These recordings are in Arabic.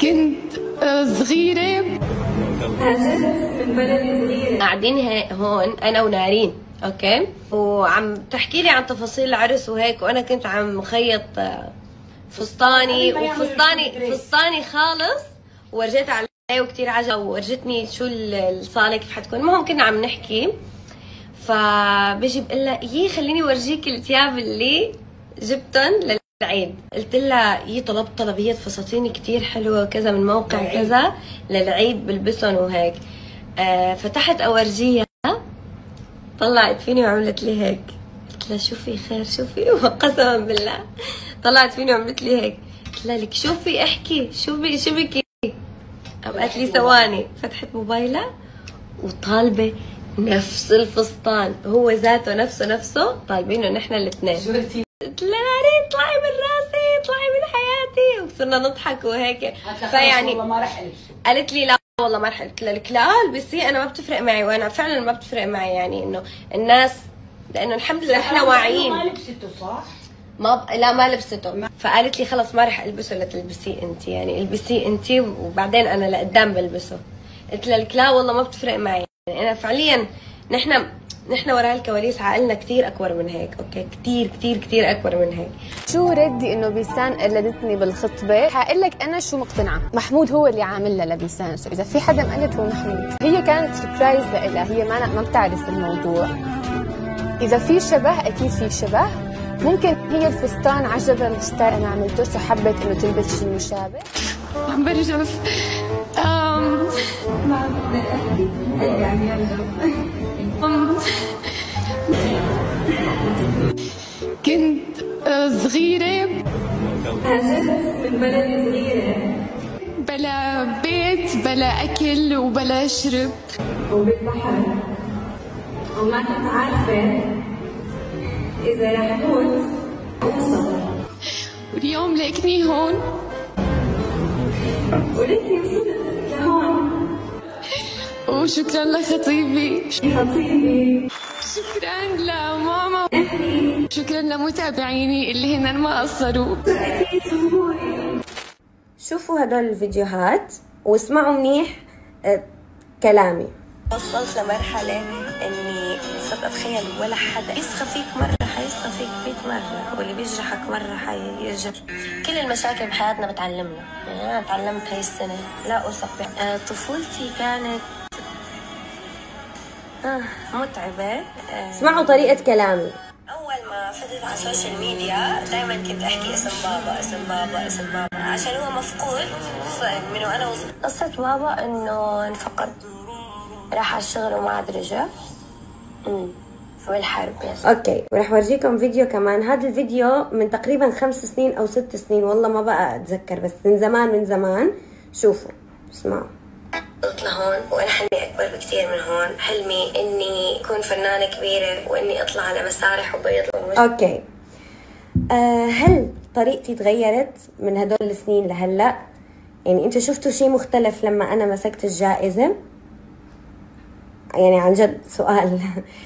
كنت صغيرة، من بلد صغيرة قاعدين هون أنا ونارين، أوكي، وعم تحكي لي عن تفاصيل العرس وهيك، وأنا كنت عم خيط فستاني، فستاني خالص، ورجيت عليه وكتير عجب، وورجتني شو الصالة كيف حتكون. المهم كنا عم نحكي، فبيجي بقول لها يي خليني ورجيك الثياب اللي جبتن للعيد. قلت لها يي طلبت طلبية فساتين كتير حلوة وكذا من موقع كذا للعيد بلبسهم وهيك. فتحت اورجيها، طلعت فيني وعملت لي هيك. قلت لها شوفي خير شوفي، وقسما بالله طلعت فيني وعملت لي هيك. قلت لها لك شوفي احكي شوفي شو بكي. قالت لي ثواني، فتحت موبايلها وطالبه نفس الفستان، هو ذاته نفسه طالبينه نحن الاثنين. قلت لها نارين اطلعي من راسي، اطلعي من حياتي، وصرنا نضحك وهيك. فيعني والله ما رح البسه. قالت لي لا والله ما رح. قلت لها لك لا البسي، انا ما بتفرق معي، وانا فعلا ما بتفرق معي، يعني انه الناس، لانه الحمد لله احنا واعيين. ما لبسته صح؟ لا ما لبسته. فقالت لي خلص ما رح البسه لتلبسيه انت، يعني البسيه انت وبعدين انا لقدام بلبسه. قلت لها لك لا والله ما بتفرق معي، يعني انا فعليا نحن وراء الكواليس عقلنا كثير اكبر من هيك، اوكي، كثير اكبر من هيك. شو ردي انه بيسان قلدتني بالخطبه؟ حقول لك انا شو مقتنعه، محمود هو اللي عاملها لبيسان، سو اذا في حدا مقلد هو محمود. هي كانت سربرايز لها، هي ما بتعرف الموضوع. اذا في شبه اكيد في شبه، ممكن هي الفستان عجبها الستايل انا عملته، سو حبت انه تلبس شيء مشابه. عم برجف ما بدي يعني كنت صغيرة، من بلد صغيرة، بلا بيت بلا أكل وبلا شرب، وبالبحر، وما كنت عارفة إذا رح أموت أوصل، واليوم لقيتني هون، ولكني وصلت لهون. وشكرا لخطيبي، شكرا لماما، شكرا لمتابعيني اللي هن ما قصروا. شوفوا هدول الفيديوهات واسمعوا منيح كلامي. وصلت لمرحلة اني صرت اتخيل ولا حدا يسخى فيك مرة حيسخى فيك 100 مرة، واللي بيجرحك مرة حيجرح. كل المشاكل بحياتنا بتعلمنا، يعني انا تعلمت هاي السنة لا اوثق بها. طفولتي كانت متعبة. اسمعوا طريقة كلامي. أول ما فتت على السوشيال ميديا دائما كنت أحكي اسم بابا عشان هو مفقود من وأنا وصغيرة. قصة بابا إنه انفقد، راح على الشغل وما عاد رجع بالحرب يعني. أوكي، ورح أورجيكم فيديو كمان. هذا الفيديو من تقريبا 5 سنين أو 6 سنين، والله ما بقى أتذكر، بس من زمان. شوفوا اسمعوا. وصلت لهون وانا حلمي اكبر بكثير من هون. حلمي اني اكون فنانه كبيره واني اطلع على مسارح وبيض اوكي. هل طريقتي تغيرت من هدول السنين لهلا؟ يعني انتوا شفتوا شيء مختلف لما انا مسكت الجائزه؟ يعني عن جد سؤال.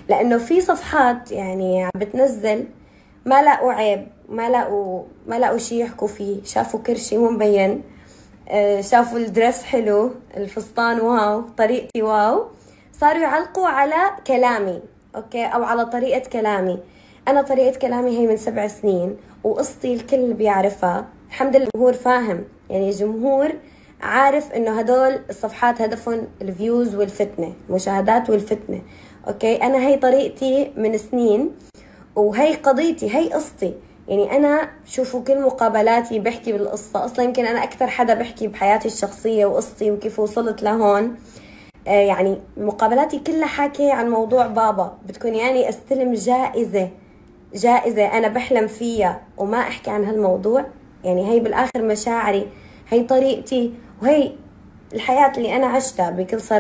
لانه في صفحات يعني عم بتنزل ما لقوا عيب، ما لقوا شيء يحكوا فيه، شافوا كرشي مو مبين، شافوا الدرس حلو، الفستان واو، طريقتي واو، صاروا يعلقوا على كلامي، اوكي، او على طريقة كلامي. انا طريقة كلامي هي من 7 سنين، وقصتي الكل بيعرفها، الحمد لله الجمهور فاهم، يعني الجمهور عارف انه هدول الصفحات هدفهم الفيوز والفتنة، المشاهدات والفتنة، اوكي. انا هي طريقتي من سنين، وهي قضيتي، هي قصتي. يعني أنا شوفوا كل مقابلاتي بحكي بالقصة، أصلا يمكن أنا أكثر حدا بحكي بحياتي الشخصية وقصتي وكيف وصلت لهون. يعني مقابلاتي كلها حاكي عن موضوع بابا. بدكم يعني أستلم جائزة أنا بحلم فيها وما أحكي عن هالموضوع؟ يعني هي بالآخر مشاعري، هي طريقتي، وهي الحياة اللي أنا عشتها بكل صراحة.